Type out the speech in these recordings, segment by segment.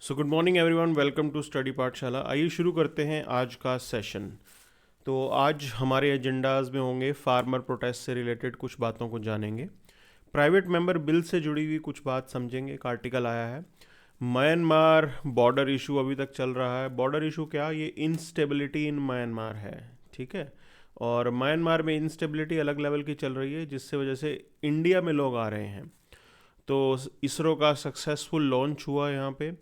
So good morning everyone, welcome to study Pathshala. आइए शुरू करते हैं आज का सेशन। तो आज हमारे एजेंडाज में होंगे फार्मर प्रोटेस्ट से रिलेटेड कुछ बातों को जानेंगे, प्राइवेट मेंबर बिल से जुड़ी हुई कुछ बात समझेंगे। एक आर्टिकल आया है, म्यांमार बॉर्डर इशू अभी तक चल रहा है। बॉर्डर इशू क्या, ये इंस्टेबिलिटी इन म्यांमार है, ठीक है। और म्यांमार में इंस्टेबिलिटी अलग लेवल की चल रही है, जिससे वजह से इंडिया में लोग आ रहे हैं। तो इसरो का सक्सेसफुल लॉन्च हुआ यहाँ पे।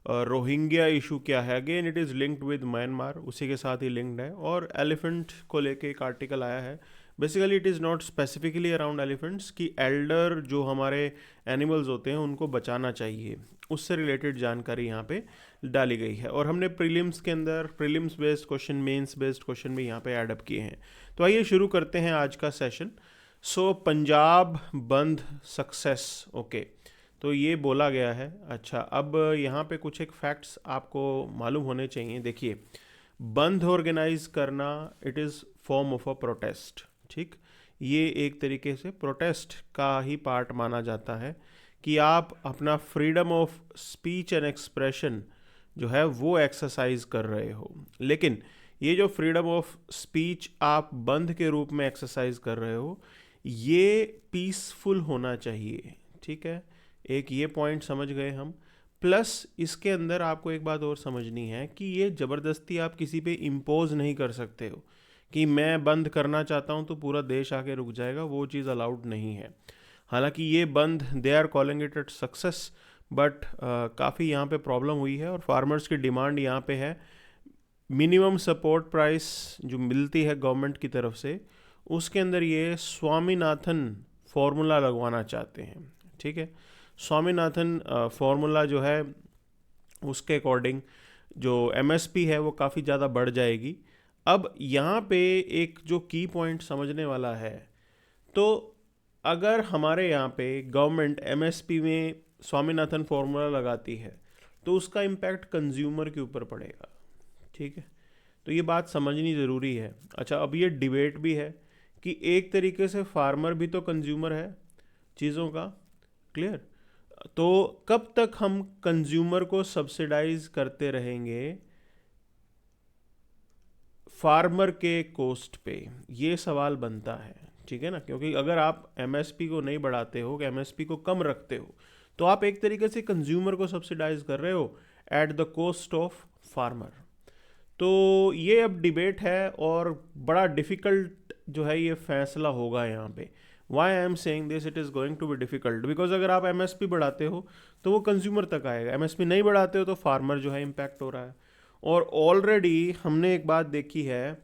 रोहिंग्या इशू क्या है, again it is linked with Myanmar, उसी के साथ ही लिंक्ड है। और एलिफेंट को लेके एक आर्टिकल आया है। Basically it is not specifically around elephants, कि एल्डर जो हमारे एनिमल्स होते हैं उनको बचाना चाहिए, उससे रिलेटेड जानकारी यहाँ पे डाली गई है। और हमने प्रीलिम्स के अंदर prelims based question, mains based question भी यहाँ पे ऐड अप किए हैं। तो आइए शुरू करते हैं आज का सेशन। सो पंजाब बंद सक्सेस, ओके, तो ये बोला गया है। अच्छा, अब यहाँ पे कुछ एक फैक्ट्स आपको मालूम होने चाहिए। देखिए, बंद ऑर्गेनाइज करना it is form of a protest, ठीक। ये एक तरीके से प्रोटेस्ट का ही पार्ट माना जाता है कि आप अपना freedom of speech and expression जो है वो एक्सरसाइज कर रहे हो। लेकिन ये जो फ्रीडम ऑफ स्पीच आप बंद के रूप में एक्सरसाइज कर रहे हो, ये पीसफुल होना चाहिए, ठीक है। एक ये पॉइंट समझ गए हम। प्लस इसके अंदर आपको एक बात और समझनी है कि ये ज़बरदस्ती आप किसी पे इम्पोज नहीं कर सकते हो कि मैं बंद करना चाहता हूँ तो पूरा देश आके रुक जाएगा, वो चीज़ अलाउड नहीं है। हालांकि ये बंद they are calling it success, but काफ़ी यहाँ पे प्रॉब्लम हुई है। और फार्मर्स की डिमांड यहाँ पे है मिनिमम सपोर्ट प्राइस जो मिलती है गवर्नमेंट की तरफ से, उसके अंदर ये स्वामीनाथन फॉर्मूला लगवाना चाहते हैं, ठीक है। स्वामीनाथन फॉर्मूला जो है उसके अकॉर्डिंग जो एमएसपी है वो काफ़ी ज़्यादा बढ़ जाएगी। अब यहाँ पे एक जो की पॉइंट समझने वाला है, तो अगर हमारे यहाँ पे गवर्नमेंट एमएसपी में स्वामीनाथन फॉर्मूला लगाती है तो उसका इम्पैक्ट कंज्यूमर के ऊपर पड़ेगा, ठीक है। तो ये बात समझनी ज़रूरी है। अच्छा, अब ये डिबेट भी है कि एक तरीके से फार्मर भी तो कंज्यूमर है चीज़ों का, क्लियर। तो कब तक हम कंज्यूमर को सब्सिडाइज करते रहेंगे फार्मर के कॉस्ट पे, ये सवाल बनता है, ठीक है ना। क्योंकि अगर आप एमएसपी को नहीं बढ़ाते हो, एमएसपी को कम रखते हो, तो आप एक तरीके से कंज्यूमर को सब्सिडाइज कर रहे हो at the cost of farmer. तो ये अब डिबेट है और बड़ा डिफ़िकल्ट जो है ये फैसला होगा यहाँ पे। Why I am saying this, it is going to be difficult because अगर आप एमएसपी बढ़ाते हो तो वो कंज्यूमर तक आएगा, एमएसपी नहीं बढ़ाते हो तो फार्मर जो है इम्पैक्ट हो रहा है। और ऑलरेडी हमने एक बात देखी है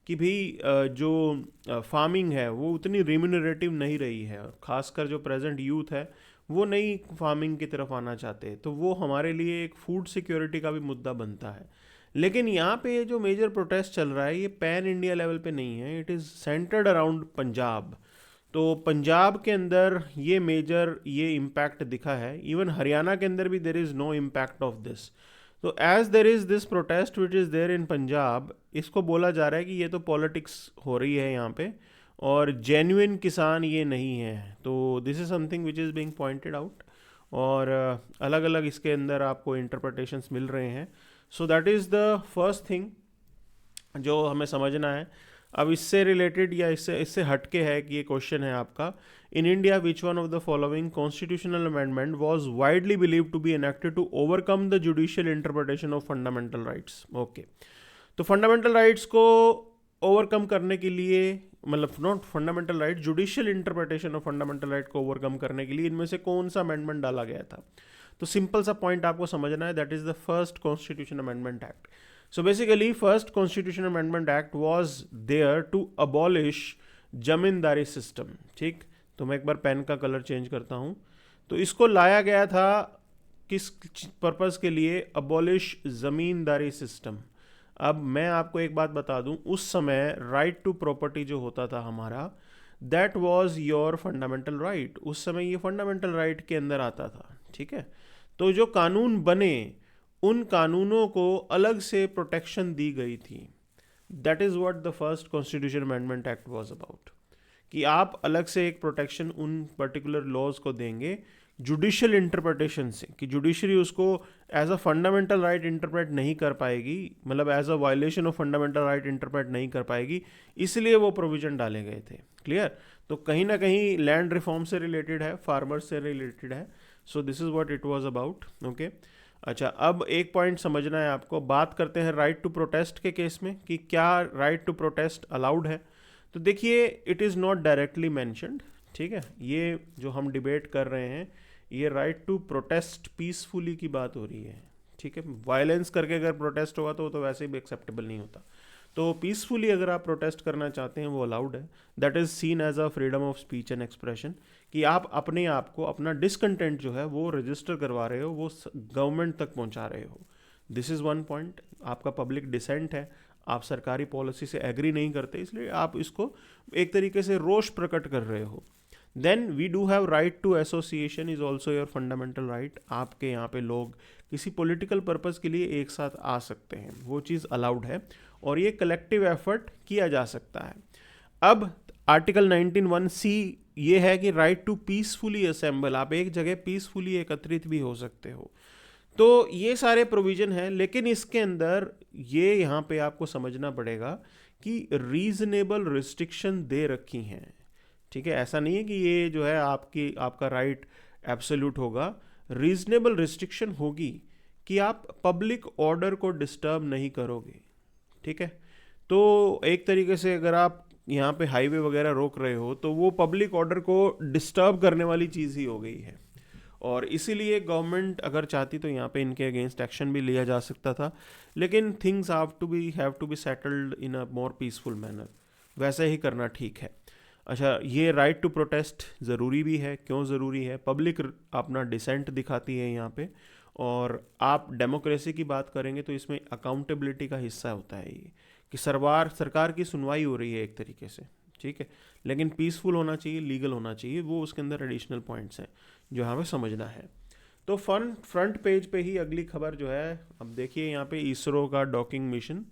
कि भी जो फार्मिंग है वो उतनी रिम्यूनरेटिव नहीं रही है, खासकर जो प्रेजेंट यूथ है वो नई फार्मिंग की तरफ आना चाहते हैं। तो वो हमारे लिए एक फूड सिक्योरिटी का भी मुद्दा बनता है। लेकिन यहाँ पे ये जो मेजर प्रोटेस्ट चल रहा है ये पैन इंडिया लेवल पे नहीं है, it is centred around Punjab. तो पंजाब के अंदर ये मेजर ये इम्पैक्ट दिखा है। इवन हरियाणा के अंदर भी there is no impact of this. तो as there is this protest which is there in Punjab, इसको बोला जा रहा है कि ये तो पॉलिटिक्स हो रही है यहाँ पे और जेन्युइन किसान ये नहीं है। तो this is something which is being pointed out. और अलग अलग इसके अंदर आपको इंटरप्रटेशंस मिल रहे हैं। So that is the first thing जो हमें समझना है। अब इससे रिलेटेड या इससे इससे हटके है कि ये क्वेश्चन है आपका, in India which one of the following constitutional amendment was widely believed to be enacted to overcome the judicial interpretation of fundamental rights. Okay, तो फंडामेंटल राइट्स को ओवरकम करने के लिए, मतलब not fundamental right, judicial interpretation of fundamental right को overcome करने के लिए इनमें से कौन सा अमेंडमेंट डाला गया था। तो सिंपल सा पॉइंट आपको समझना है, that is the first constitution amendment act. So basically, first Constitution Amendment Act was there to abolish zamindari system, ठीक। तो मैं एक बार पेन का कलर चेंज करता हूँ। तो इसको लाया गया था किस पर्पज़ के लिए, अबॉलिश ज़मींदारी सिस्टम। अब मैं आपको एक बात बता दूं, उस समय राइट टू प्रॉपर्टी जो होता था हमारा, that was your fundamental right. उस समय ये फंडामेंटल राइट के अंदर आता था, ठीक है। तो जो कानून बने उन कानूनों को अलग से प्रोटेक्शन दी गई थी। That is what the first constitution amendment act was about, कि आप अलग से एक प्रोटेक्शन उन पर्टिकुलर लॉज को देंगे जुडिशियल इंटरप्रिटेशन से, कि जुडिशरी उसको as a fundamental right interpret नहीं कर पाएगी, मतलब as a violation of fundamental right interpret नहीं कर पाएगी, इसलिए वो प्रोविजन डाले गए थे। क्लियर? तो कहीं ना कहीं लैंड रिफॉर्म से रिलेटेड है, फार्मर्स से रिलेटेड है। So this is what it was about. Okay, अच्छा, अब एक पॉइंट समझना है आपको। बात करते हैं राइट टू प्रोटेस्ट के केस में कि क्या राइट टू प्रोटेस्ट अलाउड है। तो देखिए, it is not directly mentioned, ठीक है। ये जो हम डिबेट कर रहे हैं, ये राइट टू प्रोटेस्ट पीसफुली की बात हो रही है, ठीक है। वायलेंस करके अगर प्रोटेस्ट होगा तो वो तो वैसे भी एक्सेप्टेबल नहीं होता। तो पीसफुली अगर आप प्रोटेस्ट करना चाहते हैं वो अलाउड है। That is seen as a freedom of speech and expression, कि आप अपने आप को, अपना डिसकंटेंट जो है वो रजिस्टर करवा रहे हो, वो गवर्नमेंट तक पहुंचा रहे हो। This is one point. आपका पब्लिक डिसेंट है, आप सरकारी पॉलिसी से एग्री नहीं करते, इसलिए आप इसको एक तरीके से रोष प्रकट कर रहे हो। Then we do have right to association is also your fundamental right. आपके यहाँ पे लोग किसी पॉलिटिकल पर्पज़ के लिए एक साथ आ सकते हैं, वो चीज़ अलाउड है, और ये कलेक्टिव एफर्ट किया जा सकता है। अब आर्टिकल 19(1)(c) ये है कि राइट टू पीसफुली असेंबल, आप एक जगह पीसफुली एकत्रित भी हो सकते हो। तो ये सारे प्रोविज़न हैं, लेकिन इसके अंदर ये यहाँ पे आपको समझना पड़ेगा कि रीजनेबल रिस्ट्रिक्शन दे रखी हैं, ठीक है। ऐसा नहीं है कि ये जो है आपका राइट एब्सोल्यूट होगा। रीजनेबल रिस्ट्रिक्शन होगी कि आप पब्लिक ऑर्डर को डिस्टर्ब नहीं करोगे, ठीक है। तो एक तरीके से अगर आप यहाँ पे हाईवे वगैरह रोक रहे हो तो वो पब्लिक ऑर्डर को डिस्टर्ब करने वाली चीज़ ही हो गई है, और इसीलिए गवर्नमेंट अगर चाहती तो यहाँ पे इनके अगेंस्ट एक्शन भी लिया जा सकता था, लेकिन things have to be settled in a more peaceful manner. वैसे ही करना ठीक है। अच्छा, ये राइट टू प्रोटेस्ट ज़रूरी भी है। क्यों ज़रूरी है? पब्लिक अपना डिसेंट दिखाती है यहाँ पे, और आप डेमोक्रेसी की बात करेंगे तो इसमें अकाउंटेबिलिटी का हिस्सा होता है ये, कि सरकार की सुनवाई हो रही है एक तरीके से, ठीक है। लेकिन पीसफुल होना चाहिए, लीगल होना चाहिए, वो उसके अंदर एडिशनल पॉइंट्स हैं जो हमें समझना है। तो फ्रंट पेज पे ही अगली खबर जो है, अब देखिए यहाँ पे इसरो का डॉकिंग मिशन,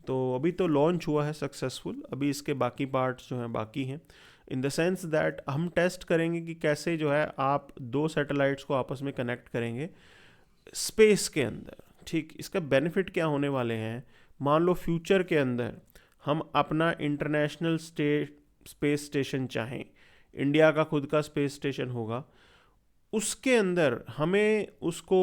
तो अभी तो लॉन्च हुआ है सक्सेसफुल, अभी इसके बाकी पार्ट्स जो हैं बाकी हैं, इन द सेंस दैट हम टेस्ट करेंगे कि कैसे जो है आप दो सैटेलाइट्स को आपस में कनेक्ट करेंगे स्पेस के अंदर, ठीक। इसका बेनिफिट क्या होने वाले हैं? मान लो फ्यूचर के अंदर हम अपना इंटरनेशनल स्पेस स्टेशन चाहें, इंडिया का खुद का स्पेस स्टेशन होगा, उसके अंदर हमें उसको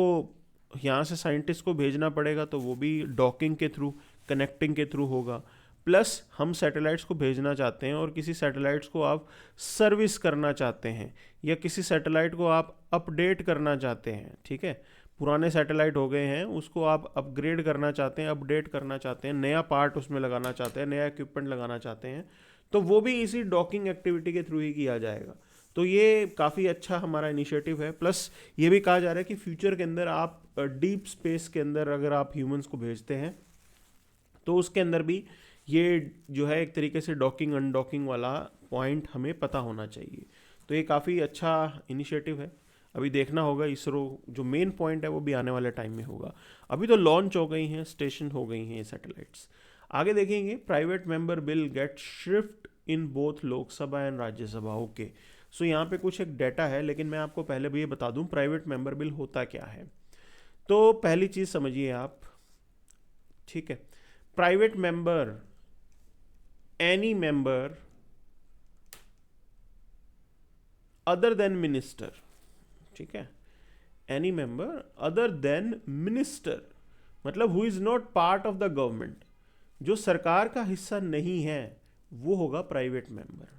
यहाँ से साइंटिस्ट को भेजना पड़ेगा, तो वो भी डॉकिंग के थ्रू, कनेक्टिंग के थ्रू होगा। प्लस हम सैटेलाइट्स को भेजना चाहते हैं, और किसी सैटेलाइट्स को आप सर्विस करना चाहते हैं, या किसी सैटेलाइट को आप अपडेट करना चाहते हैं, ठीक है। पुराने सैटेलाइट हो गए हैं, उसको आप अपग्रेड करना चाहते हैं, अपडेट करना चाहते हैं, नया पार्ट उसमें लगाना चाहते हैं, नया इक्विपमेंट लगाना चाहते हैं, तो वो भी इसी डॉकिंग एक्टिविटी के थ्रू ही किया जाएगा। तो ये काफ़ी अच्छा हमारा इनिशिएटिव है। प्लस ये भी कहा जा रहा है कि फ्यूचर के अंदर आप डीप स्पेस के अंदर अगर आप ह्यूमंस को भेजते हैं तो उसके अंदर भी ये जो है एक तरीके से डॉकिंग अनडॉकिंग वाला पॉइंट हमें पता होना चाहिए। तो ये काफ़ी अच्छा इनिशिएटिव है। अभी देखना होगा, इसरो जो मेन पॉइंट है वो भी आने वाले टाइम में होगा। अभी तो लॉन्च हो गई हैं, स्टेशन हो गई हैं ये सैटेलाइट्स। आगे देखेंगे, private member bill get shift in both Lok Sabha and Rajya Sabha. Okay, so यहाँ पे कुछ एक डाटा है, लेकिन मैं आपको पहले भी ये बता दूं प्राइवेट मेंबर बिल होता क्या है। तो पहली चीज़ समझिए आप, ठीक है। Private member, any member other than minister, ठीक है, any member other than minister, मतलब who is not part of the government, जो सरकार का हिस्सा नहीं है, वो होगा प्राइवेट मेंबर।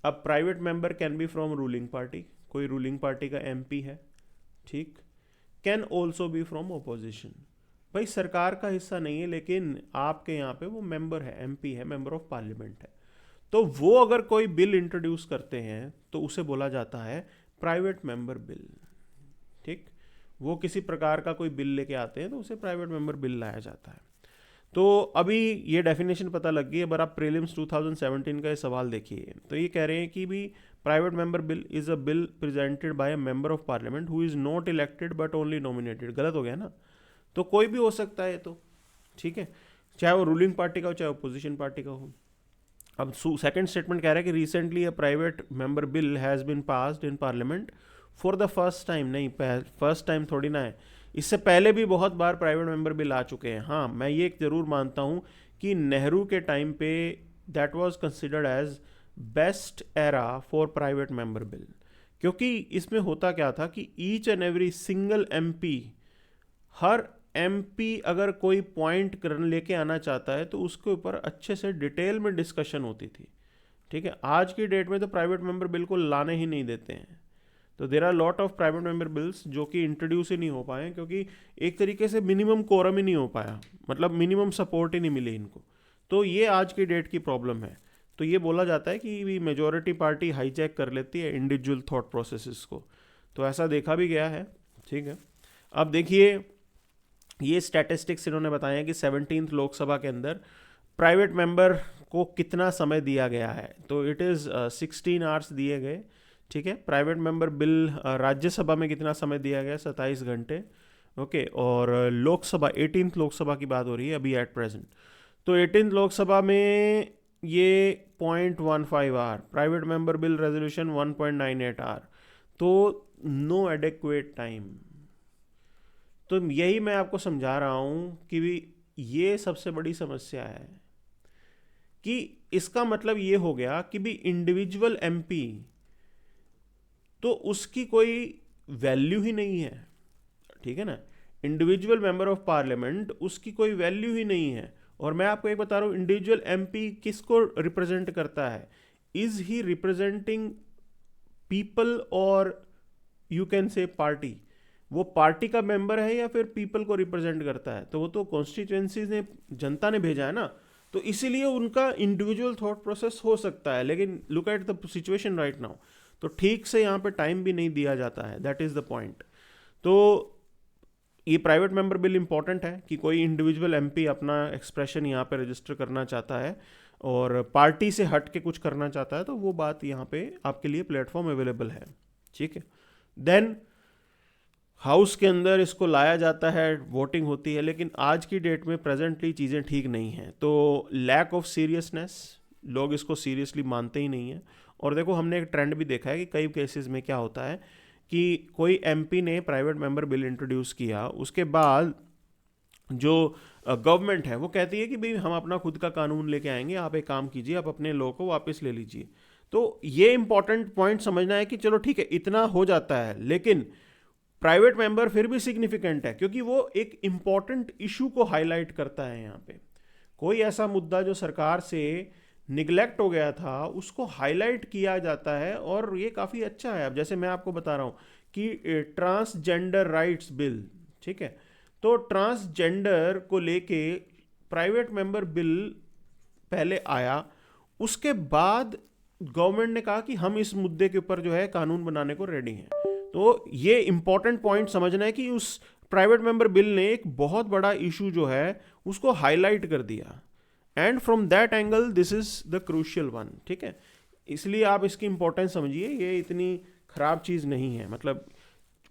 अब private member can be from ruling party, कोई रूलिंग पार्टी का एमपी है, ठीक। Can also be from opposition, भाई सरकार का हिस्सा नहीं है लेकिन आपके यहाँ पे वो मेंबर है, एमपी है, मेंबर ऑफ पार्लियामेंट है, तो वो अगर कोई बिल इंट्रोड्यूस करते हैं तो उसे बोला जाता है प्राइवेट मेंबर बिल, ठीक। वो किसी प्रकार का कोई बिल लेके आते हैं तो उसे प्राइवेट मेंबर बिल लाया जाता है। तो अभी ये डेफिनेशन पता लग गई है। अगर आप प्रीलिम्स 2017 का ये सवाल देखिए तो ये कह रहे हैं कि भी private member bill is a bill presented by a member of parliament who is not elected but only nominated. गलत हो गया ना, तो कोई भी हो सकता है, तो ठीक है, चाहे वो रूलिंग पार्टी का हो चाहे अपोजिशन पार्टी का हो। अब सेकंड स्टेटमेंट कह रहा है कि recently a private member bill has been passed in parliament for the first time नहीं, फर्स्ट टाइम थोड़ी ना है, इससे पहले भी बहुत बार प्राइवेट मेंबर बिल आ चुके हैं। हाँ, मैं ये ज़रूर मानता हूँ कि नेहरू के टाइम पे that was considered as best era for private member bill, क्योंकि इसमें होता क्या था कि each and every single MP, हर एमपी अगर कोई पॉइंट कर लेके आना चाहता है तो उसके ऊपर अच्छे से डिटेल में डिस्कशन होती थी। ठीक है, आज की डेट में तो प्राइवेट मेंबर बिल्कुल लाने ही नहीं देते हैं। तो there are lot of private member bills जो कि इंट्रोड्यूस ही नहीं हो पाए, क्योंकि एक तरीके से मिनिमम कोरम ही नहीं हो पाया, मतलब मिनिमम सपोर्ट ही नहीं मिली इनको। तो ये आज की डेट की प्रॉब्लम है। तो ये बोला जाता है कि मेजॉरिटी पार्टी हाईजैक कर लेती है इंडिविजुअल थॉट प्रोसेसेस को, तो ऐसा देखा भी गया है। ठीक है, अब देखिए ये स्टैटिस्टिक्स इन्होंने बताए हैं कि 17th लोकसभा के अंदर प्राइवेट मेंबर को कितना समय दिया गया है। तो इट इज़ 16 आवर्स दिए गए। ठीक है, प्राइवेट मेंबर बिल राज्यसभा में कितना समय दिया गया, 27 घंटे। ओके, और लोकसभा 18th लोकसभा की बात हो रही है अभी एट प्रेजेंट। तो 18th लोकसभा में ये 0.15 hour, private member bill resolution 1.98 hour, तो नो एडेक्वेट टाइम। तो यही मैं आपको समझा रहा हूँ कि भी ये सबसे बड़ी समस्या है कि इसका मतलब ये हो गया कि भी इंडिविजुअल एमपी तो उसकी कोई वैल्यू ही नहीं है। ठीक है ना, इंडिविजुअल मेंबर ऑफ पार्लियामेंट उसकी कोई वैल्यू ही नहीं है। और मैं आपको एक बता रहा हूँ, इंडिविजुअल एमपी किसको रिप्रेजेंट करता है? इज ही रिप्रेजेंटिंग पीपल और यू कैन से पार्टी? वो पार्टी का मेंबर है या फिर पीपल को रिप्रेजेंट करता है? तो वो तो कॉन्स्टिट्यूएंसीज ने, जनता ने भेजा है ना, तो इसीलिए उनका इंडिविजुअल थॉट प्रोसेस हो सकता है। लेकिन look at the situation right now, तो ठीक से यहाँ पे टाइम भी नहीं दिया जाता है, दैट इज़ द पॉइंट। तो ये प्राइवेट मेंबर बिल इंपॉर्टेंट है कि कोई इंडिविजुअल एमपी अपना एक्सप्रेशन यहाँ पे रजिस्टर करना चाहता है और पार्टी से हट के कुछ करना चाहता है, तो वो बात यहाँ पे आपके लिए प्लेटफॉर्म अवेलेबल है। ठीक है, देन हाउस के अंदर इसको लाया जाता है, वोटिंग होती है, लेकिन आज की डेट में प्रेजेंटली चीज़ें ठीक नहीं हैं। तो लैक ऑफ सीरियसनेस, लोग इसको सीरियसली मानते ही नहीं हैं। और देखो, हमने एक ट्रेंड भी देखा है कि कई केसेस में क्या होता है कि कोई एमपी ने प्राइवेट मेंबर बिल इंट्रोड्यूस किया, उसके बाद जो गवर्नमेंट है वो कहती है कि भाई हम अपना खुद का कानून लेके आएंगे, आप एक काम कीजिए, आप अपने लॉ को वापस ले लीजिए। तो ये इंपॉर्टेंट पॉइंट समझना है कि चलो ठीक है, इतना हो जाता है, लेकिन प्राइवेट मेंबर फिर भी सिग्निफिकेंट है, क्योंकि वो एक इंपॉर्टेंट इशू को हाईलाइट करता है। यहाँ पे कोई ऐसा मुद्दा जो सरकार से निगलेक्ट हो गया था उसको हाईलाइट किया जाता है, और ये काफ़ी अच्छा है। अब जैसे मैं आपको बता रहा हूँ कि ट्रांसजेंडर राइट्स बिल, ठीक है, तो ट्रांसजेंडर को लेके प्राइवेट मेंबर बिल पहले आया, उसके बाद गवर्नमेंट ने कहा कि हम इस मुद्दे के ऊपर जो है कानून बनाने को रेडी हैं। तो ये इंपॉर्टेंट पॉइंट समझना है कि उस प्राइवेट मेंबर बिल ने एक बहुत बड़ा इशू जो है उसको हाईलाइट कर दिया, and from that angle this is the crucial one. ठीक है, इसलिए आप इसकी इंपॉर्टेंस समझिए, ये इतनी खराब चीज़ नहीं है। मतलब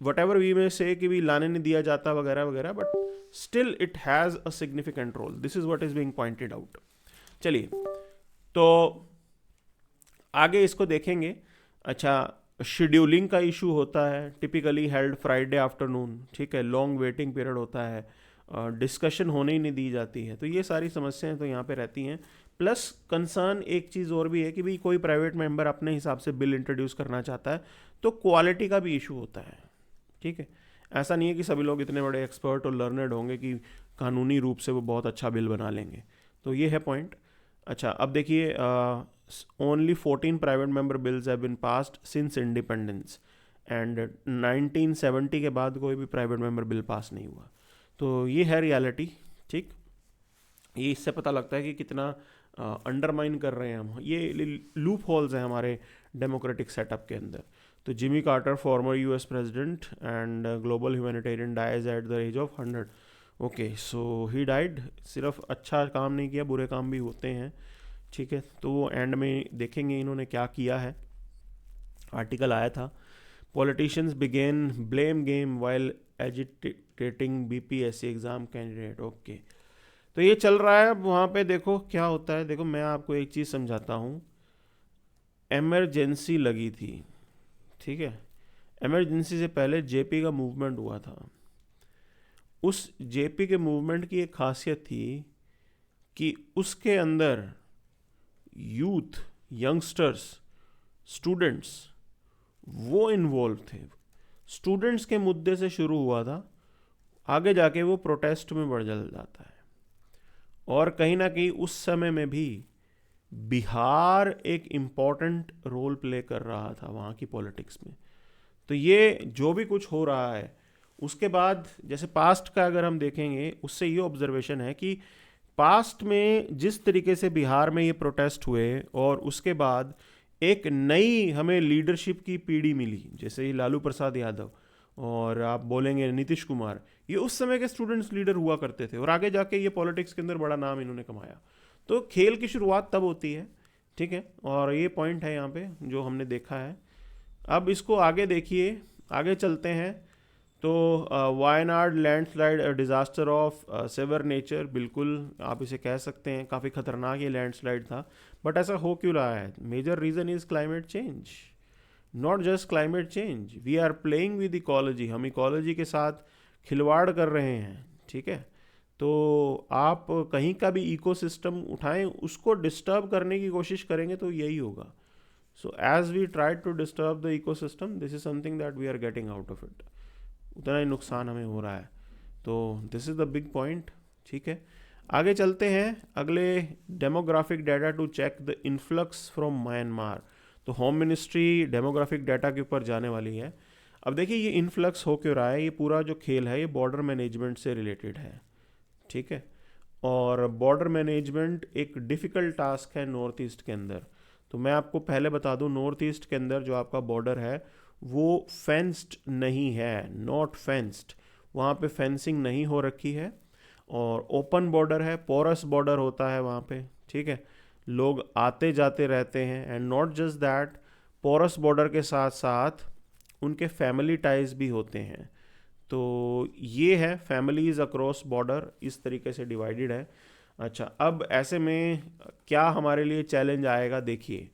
वट एवर वी में से कि भी लाने नहीं दिया जाता वगैरह वगैरह, but still it has a significant role, this is what is being pointed out. चलिए, तो आगे इसको देखेंगे। अच्छा, शेड्यूलिंग का इशू होता है, टिपिकली हेल्ड फ्राइडे आफ्टरनून। ठीक है, लॉन्ग वेटिंग पीरियड होता है, डिस्कशन होने ही नहीं दी जाती है। तो ये सारी समस्याएं तो यहाँ पे रहती हैं। प्लस कंसर्न एक चीज़ और भी है कि भाई कोई प्राइवेट मेंबर अपने हिसाब से बिल इंट्रोड्यूस करना चाहता है, तो क्वालिटी का भी इशू होता है। ठीक है, ऐसा नहीं है कि सभी लोग इतने बड़े एक्सपर्ट और लर्नड होंगे कि कानूनी रूप से वो बहुत अच्छा बिल बना लेंगे। तो ये है पॉइंट। अच्छा, अब देखिए, only 14 private member bills have been passed since independence, and 1970 के बाद कोई भी प्राइवेट मेंबर बिल पास नहीं हुआ। तो ये है रियलिटी। ठीक, ये इससे पता लगता है कि कितना अंडरमाइन कर रहे हैं हम, ये लूप होल्स हैं हमारे डेमोक्रेटिक सेटअप के अंदर। तो Jimmy Carter, former US president and global humanitarian, dies at the age of 100। Okay, so he died. सिर्फ अच्छा काम नहीं किया, बुरे काम भी होते हैं। ठीक है, तो वो एंड में देखेंगे इन्होंने क्या किया है। आर्टिकल आया था, politicians begin blame game while agitating BPSC exam candidate. Okay, तो ये चल रहा है। अब वहाँ पे देखो क्या होता है। देखो, मैं आपको एक चीज़ समझाता हूँ। एमरजेंसी लगी थी, ठीक है, इमरजेंसी से पहले जेपी का मूवमेंट हुआ था। उस जेपी के मूवमेंट की एक खासियत थी कि उसके अंदर यूथ, यंगस्टर्स, स्टूडेंट्स वो इन्वॉल्व थे। स्टूडेंट्स के मुद्दे से शुरू हुआ था, आगे जाके वो प्रोटेस्ट में बढ़ जाता है। और कहीं ना कहीं उस समय में भी बिहार एक इम्पॉर्टेंट रोल प्ले कर रहा था वहाँ की पॉलिटिक्स में। तो ये जो भी कुछ हो रहा है उसके बाद, जैसे पास्ट का अगर हम देखेंगे, उससे ये ऑब्जर्वेशन है कि पास्ट में जिस तरीके से बिहार में ये प्रोटेस्ट हुए और उसके बाद एक नई हमें लीडरशिप की पीढ़ी मिली, जैसे ही लालू प्रसाद यादव और आप बोलेंगे नीतीश कुमार, ये उस समय के स्टूडेंट्स लीडर हुआ करते थे और आगे जाके ये पॉलिटिक्स के अंदर बड़ा नाम इन्होंने कमाया। तो खेल की शुरुआत तब होती है, ठीक है। और ये पॉइंट है यहाँ पे जो हमने देखा है। अब इसको आगे देखिए, आगे चलते हैं। तो Wayanad landslide disaster of severe nature, बिल्कुल आप इसे कह सकते हैं, काफ़ी ख़तरनाक ये लैंडस्लाइड था। बट ऐसा हो क्यों रहा है? Major reason is climate change, not just climate change, we are playing with ecology, हम इकोलॉजी के साथ खिलवाड़ कर रहे हैं, ठीक है। तो आप कहीं का भी इकोसिस्टम उठाएं, उसको डिस्टर्ब करने की कोशिश करेंगे तो यही होगा। So as we try to disturb the ecosystem, this is something that we are getting out of it, उतना ही नुकसान हमें हो रहा है। तो this is the big point, ठीक है। आगे चलते हैं, अगले demographic data to check the influx from Myanmar. तो होम मिनिस्ट्री डेमोग्राफिक डाटा के ऊपर जाने वाली है। अब देखिए ये इन्फ्लक्स हो क्यों रहा है, ये पूरा जो खेल है ये बॉर्डर मैनेजमेंट से रिलेटेड है, ठीक है। और बॉर्डर मैनेजमेंट एक डिफ़िकल्ट टास्क है नॉर्थ ईस्ट के अंदर। तो मैं आपको पहले बता दूं, नॉर्थ ईस्ट के अंदर जो आपका बॉर्डर है वो फेंस्ड नहीं है, नॉट फेंस्ड, वहाँ पे फेंसिंग नहीं हो रखी है और ओपन बॉर्डर है, पोरस बॉर्डर होता है वहाँ पे, ठीक है। लोग आते जाते रहते हैं and not just that, porous border के साथ साथ उनके फैमिली टाइज भी होते हैं। तो ये है फैमिलीज अक्रॉस बॉर्डर, इस तरीके से डिवाइडेड है। अच्छा, अब ऐसे में क्या हमारे लिए चैलेंज आएगा, देखिए।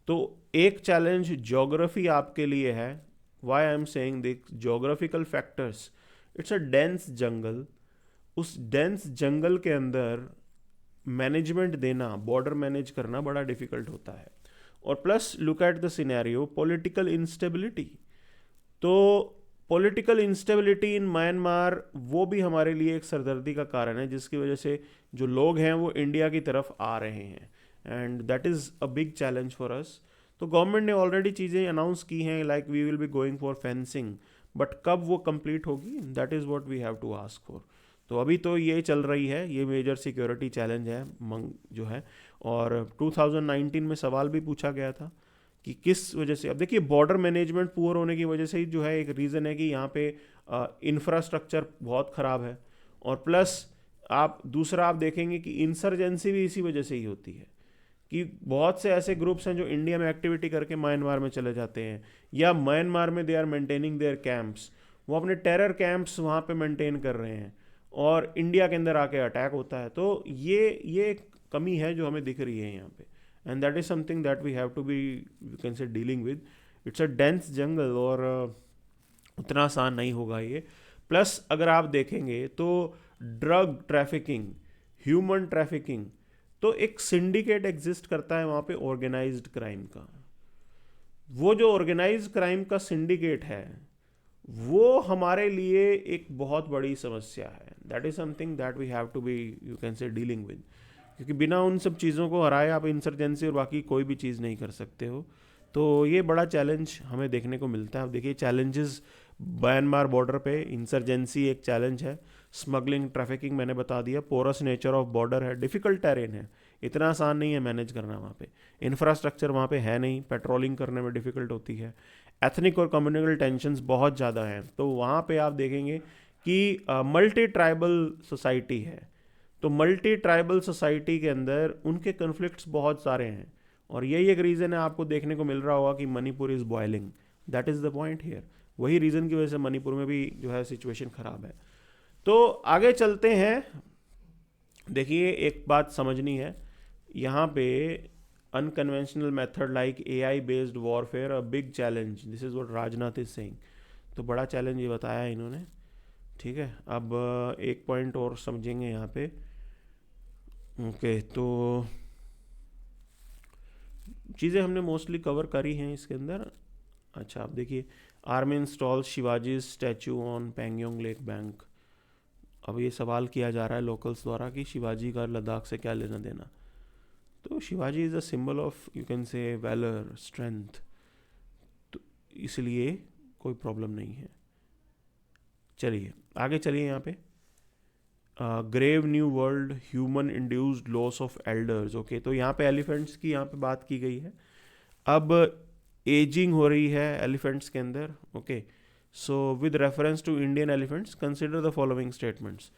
तो एक चैलेंज ज्योग्राफी आपके लिए है। Why I am saying this, geographical factors, it's a dense jungle. उस डेंस जंगल के अंदर मैनेजमेंट देना, बॉर्डर मैनेज करना बड़ा डिफिकल्ट होता है। और plus look at the scenario, political instability. तो पॉलिटिकल इंस्टेबिलिटी इन म्यांमार वो भी हमारे लिए एक सरदर्दी का कारण है, जिसकी वजह से जो लोग हैं वो इंडिया की तरफ आ रहे हैं and that is a big challenge for us. तो गवर्नमेंट ने ऑलरेडी चीज़ें अनाउंस की हैं, like we will be going for fencing, but कब वो कंप्लीट होगी, that is what we have to ask for. तो अभी तो ये चल रही है, ये मेजर सिक्योरिटी चैलेंज है जो है। और 2019 में सवाल भी पूछा गया था कि किस वजह से। अब देखिए बॉर्डर मैनेजमेंट पुअर होने की वजह से ही जो है एक रीज़न है कि यहाँ पे इंफ्रास्ट्रक्चर बहुत ख़राब है। और प्लस आप दूसरा आप देखेंगे कि इंसर्जेंसी भी इसी वजह से ही होती है कि बहुत से ऐसे ग्रुप्स हैं जो इंडिया में एक्टिविटी करके म्यांमार में चले जाते हैं, या म्यांमार में they are maintaining their camps, वो अपने टेरर कैंप्स वहाँ पे मेंटेन कर रहे हैं और इंडिया के अंदर आके अटैक होता है। तो ये एक कमी है जो हमें दिख रही है यहाँ पे, and that is something that we have to be, you can say, dealing with. It's a dense jungle और उतना आसान नहीं होगा ये। प्लस अगर आप देखेंगे तो ड्रग ट्रैफिकिंग, ह्यूमन ट्रैफिकिंग, तो एक सिंडिकेट एग्जिस्ट करता है वहाँ पे ऑर्गेनाइज्ड क्राइम का। वो जो ऑर्गेनाइज्ड क्राइम का सिंडिकेट है वो हमारे लिए एक बहुत बड़ी समस्या है। That is something that we have to be, you can say, dealing with, क्योंकि बिना उन सब चीज़ों को हराए आप इंसर्जेंसी और बाकी कोई भी चीज़ नहीं कर सकते हो। तो ये बड़ा चैलेंज हमें देखने को मिलता है। अब देखिए चैलेंजेस म्यांमार बॉर्डर पे, इंसर्जेंसी एक चैलेंज है, स्मगलिंग, ट्रैफिकिंग मैंने बता दिया, पोरस नेचर ऑफ बॉर्डर है, डिफ़िकल्ट टेरेन है, इतना आसान नहीं है मैनेज करना वहाँ पे, इंफ्रास्ट्रक्चर वहाँ पे है नहीं, पेट्रोलिंग करने में डिफ़िकल्ट होती है, एथनिक और कम्युनल टेंशन्स बहुत ज़्यादा हैं। तो वहाँ पे आप देखेंगे कि मल्टी ट्राइबल सोसाइटी है, तो मल्टी ट्राइबल सोसाइटी के अंदर उनके कन्फ्लिक्ट्स बहुत सारे हैं और यही एक रीज़न है आपको देखने को मिल रहा होगा कि Manipur is boiling. That is the point here, वही रीज़न की वजह से मणिपुर में भी जो है सिचुएशन ख़राब है। तो आगे चलते हैं। देखिए एक बात समझनी है यहाँ पे, unconventional method like AI based warfare a big challenge, this is what Rajnath is saying. तो बड़ा चैलेंज ये बताया इन्होंने, ठीक है। अब एक पॉइंट और समझेंगे यहाँ पे। ओके, तो चीज़ें हमने मोस्टली कवर करी हैं इसके अंदर। अच्छा, अब देखिए, army installs Shivaji statue on Pangong lake bank. अब ये सवाल किया जा रहा है लोकल्स द्वारा कि शिवाजी का लद्दाख से क्या लेना देना। तो Shivaji is a symbol of, you can say, valour, strength, तो इसलिए कोई प्रॉब्लम नहीं है। चलिए आगे चलिए यहाँ पे। Grave new world human induced loss of elders. Okay, तो यहाँ पे एलिफेंट्स की यहाँ पे बात की गई है। अब एजिंग हो रही है एलिफेंट्स के अंदर। Okay, so with reference to Indian elephants consider the following statements.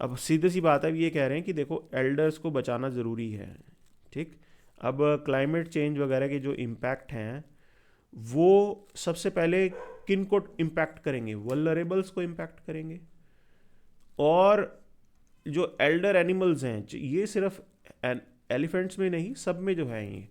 अब सीधी सी बात है, ये कह रहे हैं कि देखो एल्डर्स को बचाना ज़रूरी है, ठीक। अब क्लाइमेट चेंज वगैरह के जो इम्पैक्ट हैं वो सबसे पहले किन को इम्पैक्ट करेंगे? वल्नरेबल्स को इम्पैक्ट करेंगे। और जो एल्डर एनिमल्स हैं, ये सिर्फ एलिफेंट्स में नहीं, सब में जो है ये,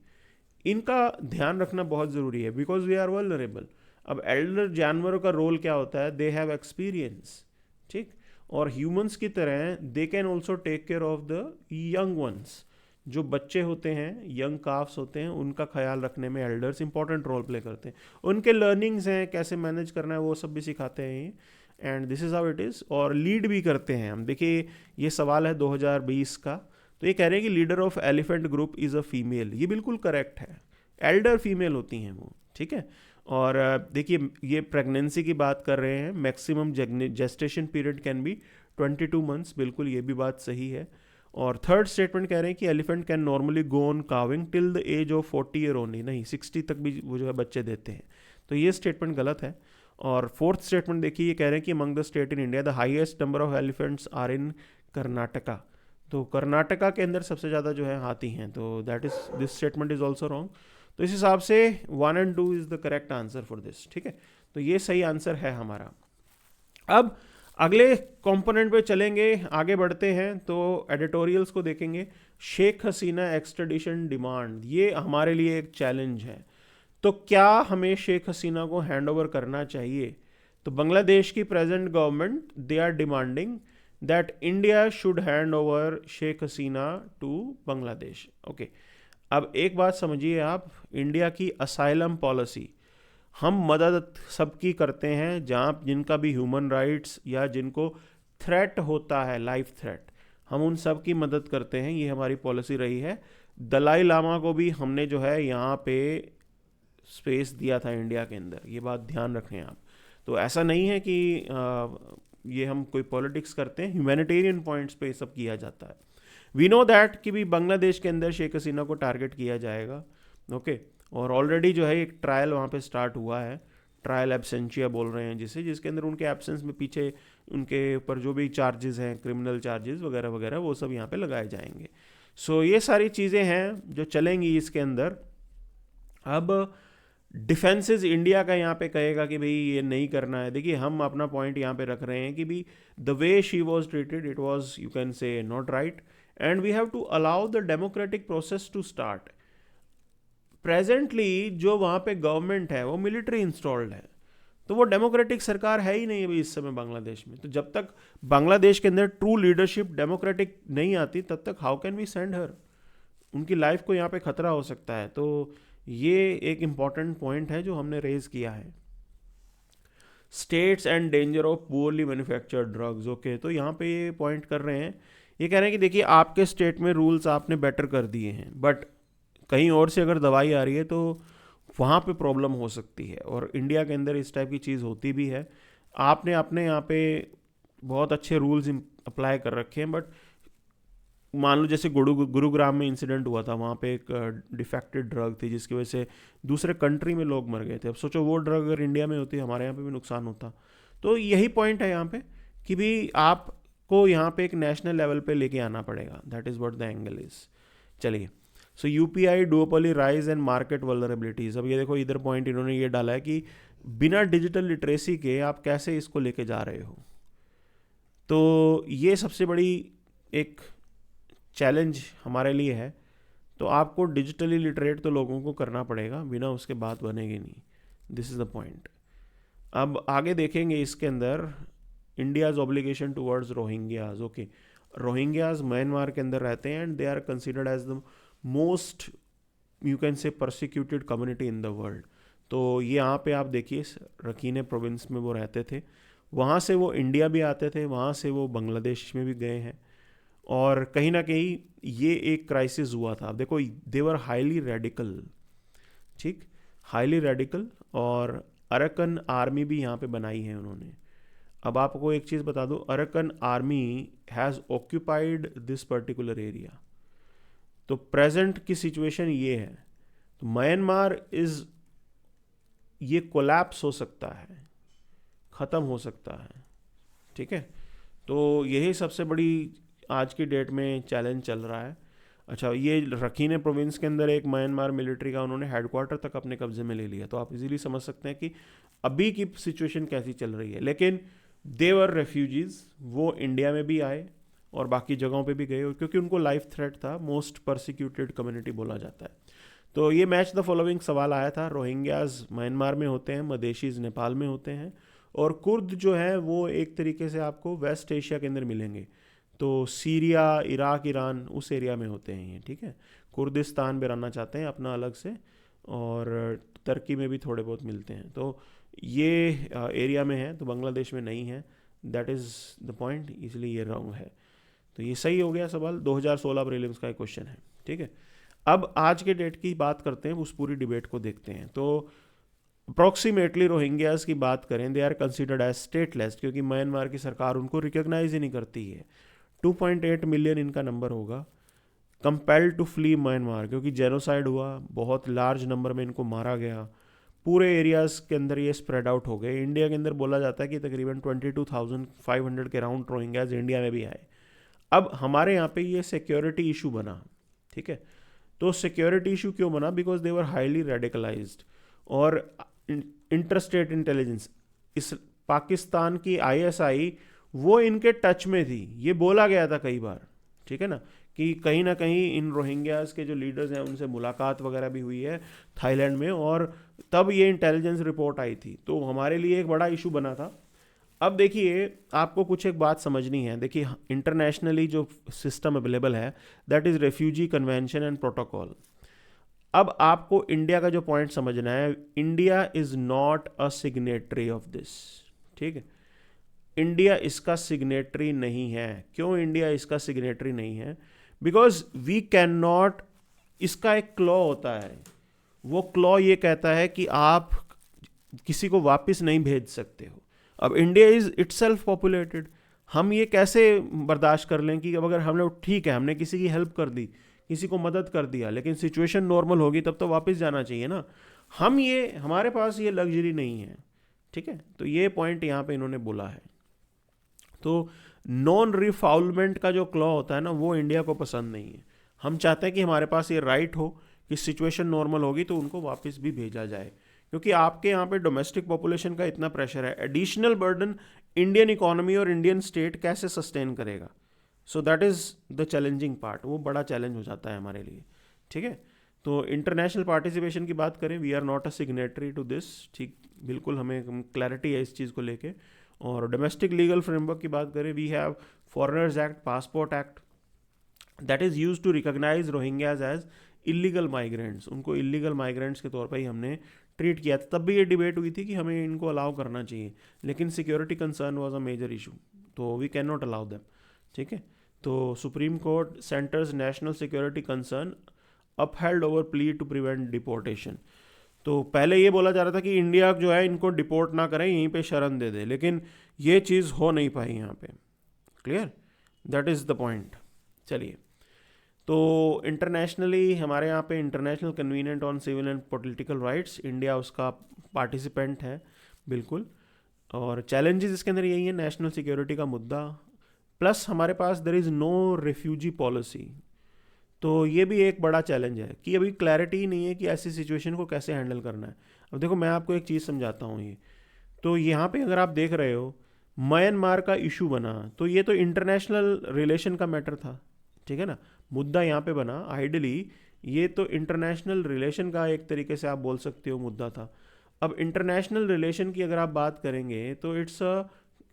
इनका ध्यान रखना बहुत ज़रूरी है, बिकॉज वी आर वल्नरेबल। अब एल्डर जानवरों का रोल क्या होता है? दे हैव एक्सपीरियंस, ठीक। और ह्यूमंस की तरह they can also take care of the young ones. जो बच्चे होते हैं, यंग काफ्स होते हैं, उनका ख्याल रखने में एल्डर्स इंपॉर्टेंट रोल प्ले करते हैं। उनके लर्निंग्स हैं, कैसे मैनेज करना है, वो सब भी सिखाते हैं, and this is how it is. और लीड भी करते हैं हम। देखिए, ये सवाल है 2020 का, तो ये कह रहे हैं कि leader of elephant group is a female. ये बिल्कुल करेक्ट है, एल्डर फीमेल होती हैं वो, ठीक है। और देखिए, ये प्रेगनेंसी की बात कर रहे हैं, maximum gestation period can be 22 months, बिल्कुल ये भी बात सही है। और थर्ड स्टेटमेंट कह रहे हैं कि elephant can normally go on calving till the age of 40 year only, नहीं 60 तक भी वो जो है बच्चे देते हैं, तो ये स्टेटमेंट गलत है। और फोर्थ स्टेटमेंट देखिए, ये कह रहे हैं कि among the state in India the highest number of elephants are in Karnataka. तो कर्नाटका के अंदर सबसे ज़्यादा जो है हाथी हैं, तो that is, this statement is also wrong. तो इस हिसाब से 1 और 2 is the correct answer for this, ठीक है। तो ये सही आंसर है हमारा। अब अगले कंपोनेंट पे चलेंगे, आगे बढ़ते हैं, तो एडिटोरियल्स को देखेंगे। शेख हसीना एक्सट्रेडिशन डिमांड, ये हमारे लिए एक चैलेंज है। तो क्या हमें शेख हसीना को हैंड ओवर करना चाहिए? तो बांग्लादेश की present government, they are demanding that India should hand over Sheikh Hasina to Bangladesh. Okay, अब एक बात समझिए आप, इंडिया की असाइलम पॉलिसी, हम मदद सबकी करते हैं जहाँ जिनका भी ह्यूमन राइट्स या जिनको थ्रेट होता है, लाइफ थ्रेट, हम उन सब की मदद करते हैं, ये हमारी पॉलिसी रही है। दलाई लामा को भी हमने जो है यहाँ पे स्पेस दिया था इंडिया के अंदर, ये बात ध्यान रखें आप। तो ऐसा नहीं है कि ये हम कोई पॉलिटिक्स करते हैं, ह्यूमैनिटेरियन पॉइंट्स पे सब किया जाता है। वी नो दैट कि भी बांग्लादेश के अंदर शेख हसीना को टारगेट किया जाएगा, ओके। और ऑलरेडी जो है एक ट्रायल वहाँ पे स्टार्ट हुआ है, ट्रायल एब्सेंशिया बोल रहे हैं जिसे, जिसके अंदर उनके एब्सेंस में पीछे उनके ऊपर जो भी चार्जेस हैं, क्रिमिनल चार्जेस वगैरह वगैरह, वो सब यहाँ पे लगाए जाएंगे। सो ये सारी चीज़ें हैं जो चलेंगी इसके अंदर। अब डिफेंसेस इंडिया का यहाँ पे कहेगा कि भाई ये नहीं करना है। देखिए, हम अपना पॉइंट यहाँ पे रख रहे हैं कि भी the way she was treated, it was, you can say, not right, and we have to allow the democratic process to start. Presently जो वहाँ पे गवर्नमेंट है वो मिलिट्री इंस्टॉल्ड है, तो वो डेमोक्रेटिक सरकार है ही नहीं अभी इस समय बांग्लादेश में। तो जब तक बांग्लादेश के अंदर ट्रू लीडरशिप डेमोक्रेटिक नहीं आती, तब तक how can we send her? उनकी लाइफ को यहाँ पे खतरा हो सकता है। तो ये एक इम्पॉर्टेंट पॉइंट है जो हमने रेज किया है। States and danger of poorly manufactured drugs. Okay, तो यहाँ पे ये पॉइंट कर रहे हैं, ये कह रहे हैं कि देखिए, आपके स्टेट में रूल्स आपने बेटर कर दिए हैं, बट कहीं और से अगर दवाई आ रही है तो वहाँ पे प्रॉब्लम हो सकती है। और इंडिया के अंदर इस टाइप की चीज़ होती भी है। आपने अपने यहाँ पे बहुत अच्छे रूल्स अप्लाई कर रखे हैं, बट मान लो जैसे गुरुग्राम में इंसिडेंट हुआ था, वहाँ पे एक डिफेक्टेड ड्रग थी जिसकी वजह से दूसरे कंट्री में लोग मर गए थे। अब सोचो वो ड्रग अगर इंडिया में होती, हमारे यहाँ पे भी नुकसान होता। तो यही पॉइंट है यहाँ पे कि भी आपको यहाँ पे एक नेशनल लेवल पे लेके आना पड़ेगा, that is what the angle is. चलिए, so UPI duopoly rise and market vulnerabilities. अब ये देखो, इधर पॉइंट इन्होंने ये डाला है कि बिना डिजिटल लिटरेसी के आप कैसे इसको लेके जा रहे हो। तो ये सबसे बड़ी एक चैलेंज हमारे लिए है। तो आपको डिजिटली लिटरेट तो लोगों को करना पड़ेगा, बिना उसके बात बनेगी नहीं। This is the point. अब आगे देखेंगे इसके अंदर India's obligation towards Rohingyas. Okay, Rohingyas Myanmar के अंदर रहते हैं and they are considered as the most, you can say, persecuted community in the world. तो ये यहाँ पे आप देखिए रखीने प्रोविंस में वो रहते थे, वहाँ से वो इंडिया भी आते थे, वहाँ से वो बांग्लादेश में भी गए हैं, और कहीं ना कहीं ये एक क्राइसिस हुआ था। देखो, देवर हाईली रेडिकल, ठीक, हाईली रेडिकल, और अरकन आर्मी भी यहाँ पे बनाई है उन्होंने। अब आपको एक चीज़ बता दूँ, Arakan army has occupied this particular area. तो प्रेजेंट की सिचुएशन ये है, तो म्यांमार इज, ये कोलैप्स हो सकता है, ख़त्म हो सकता है, ठीक है। तो यही सबसे बड़ी आज की डेट में चैलेंज चल रहा है। अच्छा, ये रखीने प्रोविंस के अंदर एक म्यांमार मिलिट्री का उन्होंने हेडक्वार्टर तक अपने कब्जे में ले लिया, तो आप इजीली समझ सकते हैं कि अभी की सिचुएशन कैसी चल रही है। लेकिन देवर रेफ्यूजीज, वो इंडिया में भी आए और बाकी जगहों पे भी गए, क्योंकि उनको लाइफ थ्रेट था, मोस्ट परसिक्यूटेड कम्युनिटी बोला जाता है। तो ये मैच द फॉलोइंग सवाल आया था। रोहिंग्याज म्यांमार में होते हैं, मदेशीज नेपाल में होते हैं, और कुर्द जो है वो एक तरीके से आपको वेस्ट एशिया के अंदर मिलेंगे। तो सीरिया, इराक, ईरान, उस एरिया में होते हैं ये, ठीक है। कुर्दिस्तान में रहना चाहते हैं अपना अलग से, और तुर्की में भी थोड़े बहुत मिलते हैं। तो ये एरिया में है, तो बांग्लादेश में नहीं है। दैट इज़ द पॉइंट, इसलिए ये रॉन्ग है। तो ये सही हो गया सवाल, 2016 प्रीलिम्स का एक क्वेश्चन है, ठीक है। अब आज के डेट की बात करते हैं, उस पूरी डिबेट को देखते हैं। तो अप्रॉक्सीमेटली रोहिंग्याज की बात करें, they are considered as stateless, क्योंकि म्यांमार की सरकार उनको रिकॉग्नाइज ही नहीं करती है। 2.8 मिलियन इनका नंबर होगा। कंपेल्ड टू फ्ली म्यांमार, क्योंकि जेनोसाइड हुआ, बहुत लार्ज नंबर में इनको मारा गया, पूरे एरियाज़ के अंदर ये स्प्रेड आउट हो गए। इंडिया के अंदर बोला जाता है कि तकरीबन 22,500 के राउंड रोहिंग्याज इंडिया में भी आए। अब हमारे यहाँ पे ये सिक्योरिटी इशू बना, ठीक है। तो सिक्योरिटी इशू क्यों बना? Because they were highly radicalised, और इंटरस्टेट इंटेलिजेंस, इस पाकिस्तान की आईएसआई वो इनके टच में थी, ये बोला गया था कई बार, ठीक है ना, कि कहीं ना कहीं इन रोहिंग्याज के जो लीडर्स हैं उनसे मुलाकात वगैरह भी हुई है थाईलैंड में, और तब ये इंटेलिजेंस रिपोर्ट आई थी। तो हमारे लिए एक बड़ा इशू बना था। अब देखिए, आपको कुछ एक बात समझनी है। देखिए, इंटरनेशनली जो सिस्टम अवेलेबल है, that is refugee convention and protocol. अब आपको इंडिया का जो पॉइंट समझना है, India is not a signatory of this, ठीक है। इंडिया इसका सिग्नेटरी नहीं है। क्यों इंडिया इसका सिग्नेटरी नहीं है? बिकॉज वी कैन नॉट, इसका एक क्लॉ होता है, वो क्लॉ ये कहता है कि आप किसी को वापस नहीं भेज सकते हो। अब इंडिया इज इटसेल्फ पॉपुलेटेड, हम ये कैसे बर्दाश्त कर लें कि अब अगर हमने, ठीक है, हमने किसी की हेल्प कर दी, किसी को मदद कर दिया, लेकिन सिचुएशन नॉर्मल होगी तब तो वापस जाना चाहिए ना। हम ये, हमारे पास ये लग्जरी नहीं है, ठीक है। तो ये पॉइंट यहाँ पे इन्होंने बोला है। तो नॉन रिफाउलमेंट का जो क्लॉ होता है ना, वो इंडिया को पसंद नहीं है। हम चाहते हैं कि हमारे पास ये राइट हो कि सिचुएशन नॉर्मल होगी तो उनको वापस भी भेजा जाए, क्योंकि आपके यहाँ पे डोमेस्टिक पॉपुलेशन का इतना प्रेशर है, एडिशनल बर्डन इंडियन इकोनॉमी और इंडियन स्टेट कैसे सस्टेन करेगा। So that is the challenging part, वो बड़ा चैलेंज हो जाता है हमारे लिए, ठीक है। तो इंटरनेशनल पार्टिसिपेशन की बात करें, we are not a signatory to this, ठीक, बिल्कुल हमें क्लैरिटी है इस चीज़ को लेके। और डोमेस्टिक लीगल फ्रेमवर्क की बात करें, we have foreigners act, passport act, that is use to recognise Rohingyas as illegal migrants. उनको इलीगल माइग्रेंट्स के तौर पर ही हमने ट्रीट किया था। तब भी ये डिबेट हुई थी कि हमें इनको अलाउ करना चाहिए, लेकिन security concern was a major issue, तो we can not allow them, ठीक है। तो Supreme Court Centre's national security concern upheld over plea to prevent deportation. तो पहले ये बोला जा रहा था कि इंडिया जो है इनको डिपोर्ट ना करें, यहीं पे शरण दे दे, लेकिन ये चीज़ हो नहीं पाई यहाँ पे। Clear, that is the point. चलिए, तो इंटरनेशनली हमारे यहाँ पे international convenient on civil and political rights, India उसका पार्टिसिपेंट है, बिल्कुल। और चैलेंजेस इसके अंदर यही है, नेशनल सिक्योरिटी का मुद्दा, प्लस हमारे पास there is no refugee policy. तो ये भी एक बड़ा चैलेंज है कि अभी क्लैरिटी ही नहीं है कि ऐसी सिचुएशन को कैसे हैंडल करना है। अब देखो, मैं आपको एक चीज़ समझाता हूँ। ये तो यहाँ पे अगर आप देख रहे हो, म्यांमार का इशू बना, तो ये तो इंटरनेशनल रिलेशन का मैटर था, ठीक है ना। मुद्दा यहाँ पे बना, आइडली ये तो इंटरनेशनल रिलेशन का एक तरीके से आप बोल सकते हो मुद्दा था। अब इंटरनेशनल रिलेशन की अगर आप बात करेंगे तो it's a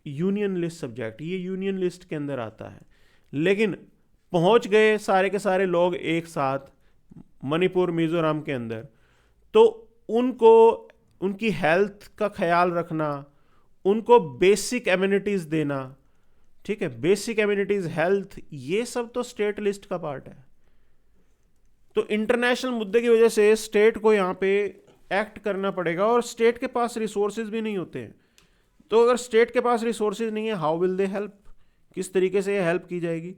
union list subject, ये यूनियन लिस्ट के अंदर आता है। लेकिन पहुंच गए सारे के सारे लोग एक साथ मणिपुर मिजोरम के अंदर, तो उनको उनकी हेल्थ का ख्याल रखना, उनको बेसिक एमिनिटीज़ देना, ठीक है, बेसिक एमिनिटीज़, हेल्थ, ये सब तो स्टेट लिस्ट का पार्ट है। तो इंटरनेशनल मुद्दे की वजह से स्टेट को यहाँ पे एक्ट करना पड़ेगा, और स्टेट के पास रिसोर्सेज भी नहीं होते हैं। तो अगर स्टेट के पास रिसोर्सेज नहीं है, हाउ विल दे हेल्प, किस तरीके से ये हेल्प की जाएगी?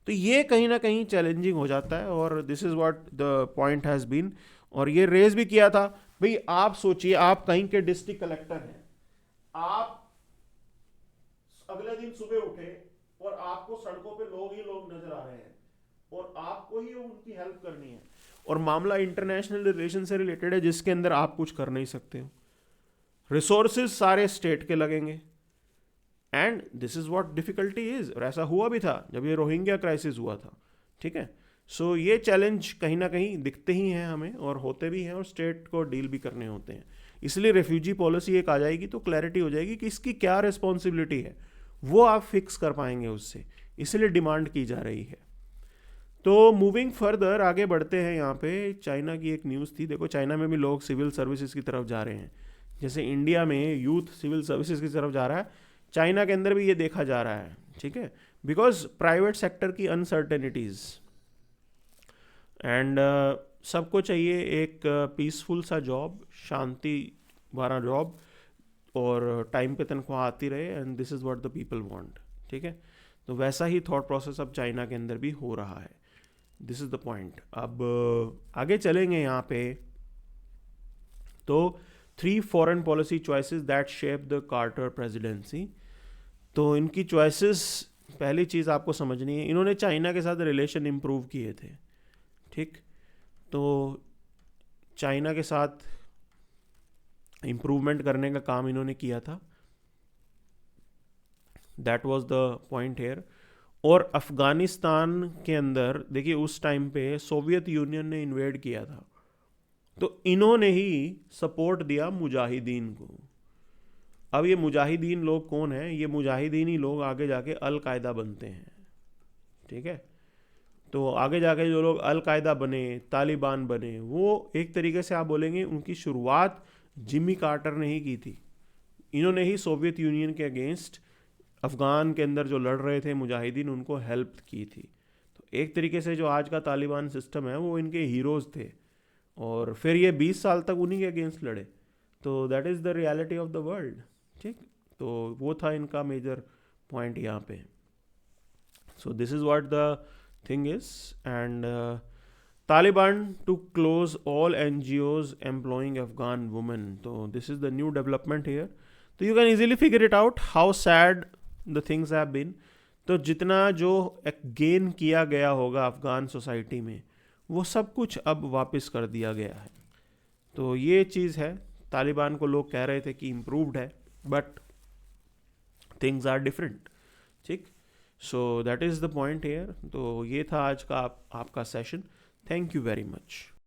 तो ये कहीं ना कहीं चैलेंजिंग हो जाता है, और this is what the point has been. और ये रेज भी किया था, भाई आप सोचिए, आप कहीं के डिस्ट्रिक्ट कलेक्टर हैं, आप अगले दिन सुबह उठे और आपको सड़कों पे लोग ही लोग नजर आ रहे हैं, और आपको ही उनकी हेल्प करनी है, और मामला इंटरनेशनल रिलेशन से रिलेटेड है जिसके अंदर आप कुछ कर नहीं सकते हो, रिसोर्सेज सारे स्टेट के लगेंगे, and this is what difficulty is. और ऐसा हुआ भी था जब ये रोहिंग्या क्राइसिस हुआ था, ठीक है। सो ये चैलेंज कहीं ना कहीं दिखते ही हैं हमें, और होते भी हैं, और स्टेट को डील भी करने होते हैं। इसलिए रेफ्यूजी पॉलिसी एक आ जाएगी तो क्लैरिटी हो जाएगी कि इसकी क्या रिस्पॉन्सिबिलिटी है, वो आप फिक्स कर पाएंगे उससे, इसलिए डिमांड की जा रही है। तो मूविंग फर्दर आगे बढ़ते हैं, यहाँ पे चाइना की एक न्यूज़ थी। देखो, चाइना में भी लोग सिविल सर्विसेज की तरफ जा रहे हैं, जैसे इंडिया में यूथ सिविल सर्विसेज की तरफ जा रहा है, चाइना के अंदर भी ये देखा जा रहा है, ठीक है, बिकॉज प्राइवेट सेक्टर की अनसर्टेनिटीज़, एंड सबको चाहिए एक पीसफुल सा जॉब, शांति भरा जॉब, और टाइम पे तनख्वाह आती रहे, and this is what the people want, ठीक है। तो वैसा ही थॉट प्रोसेस अब चाइना के अंदर भी हो रहा है। This is the point. अब आगे चलेंगे यहाँ पे, तो 3 foreign policy choices that shape the Carter presidency. तो इनकी चॉइसेस, पहली चीज़ आपको समझनी है, इन्होंने चाइना के साथ रिलेशन इम्प्रूव किए थे, ठीक। तो चाइना के साथ इम्प्रूवमेंट करने का काम इन्होंने किया था, that was the point here. और अफ़गानिस्तान के अंदर देखिए, उस टाइम पे सोवियत यूनियन ने इन्वेड किया था, तो इन्होंने ही सपोर्ट दिया मुजाहिदीन को। अब ये मुजाहिदीन लोग कौन हैं? ये मुजाहिदीन ही लोग आगे जाके अल कायदा बनते हैं, ठीक है। तो आगे जाके जो लोग अल कायदा बने, तालिबान बने, वो एक तरीके से आप बोलेंगे उनकी शुरुआत जिमी कार्टर ने ही की थी। इन्होंने ही सोवियत यूनियन के अगेंस्ट अफ़गान के अंदर जो लड़ रहे थे मुजाहिदीन, उनको हेल्प की थी। तो एक तरीके से जो आज का तालिबान सिस्टम है, वो इनके हीरोज़ थे, और फिर ये 20 साल तक उन्हीं के अगेंस्ट लड़े। तो that is the reality of the world, ठीक। तो वो था इनका मेजर पॉइंट यहाँ पे। So this is what the thing is, and Taliban to close all NGOs employing Afghan women. तो this is the new development here. तो you can easily figure it out how sad the things have been. तो जितना जो gain किया गया होगा Afghan society में, वो सब कुछ अब वापस कर दिया गया है। तो ये चीज़ है, तालिबान को लोग कह रहे थे कि इम्प्रूव्ड है, बट थिंग्स आर डिफरेंट, ठीक। So that is the point here. तो ये था आज का आपका session. Thank you very much.